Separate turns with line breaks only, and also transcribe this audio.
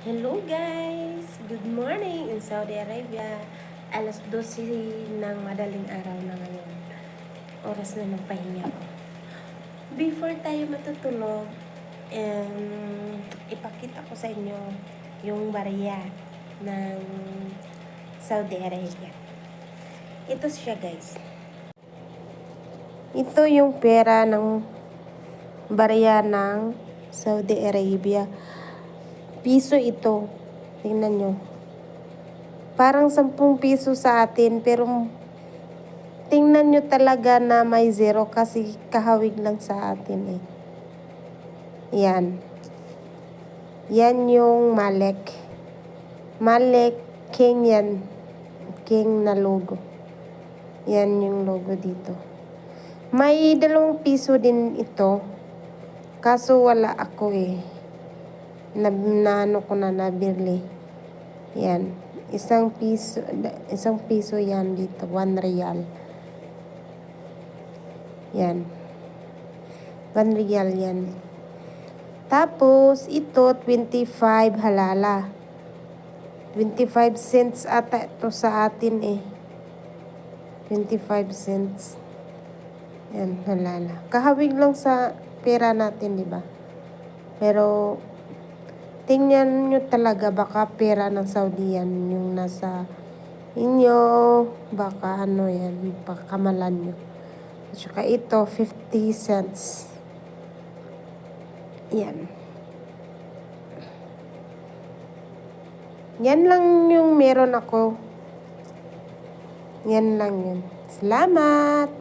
Hello guys! Good morning in Saudi Arabia. Alas 12 ng madaling araw na ngayon. Oras na ng pahinga ko. Before tayo matutulog, ipakita ko sa inyo yung barya ng Saudi Arabia. Ito siya guys. Ito yung pera ng barya ng Saudi Arabia. Piso ito. Tingnan nyo. Parang 10 piso sa atin, pero tingnan nyo talaga na may zero kasi kahawig lang sa atin eh. Yan. Yan yung Malek. Malek King yan. King na logo. Yan yung logo dito. May 2 piso din ito. Kaso wala ako eh. Ano ko na nabili. Yan. 1 piso yan dito. 1 real. Yan. 1 real yan. Tapos, ito, 25 halala. 25 cents ata ito sa atin eh. 25 cents. Yan, halala. Kahawig lang sa pera natin, di ba? Pero, tingnan nyo talaga, baka pera ng Saudi yan. Yung nasa inyo, baka ano yan, pakamalan nyo. At saka ito, 50 cents. Yan. Yan lang yung meron ako. Yan lang yun. Salamat!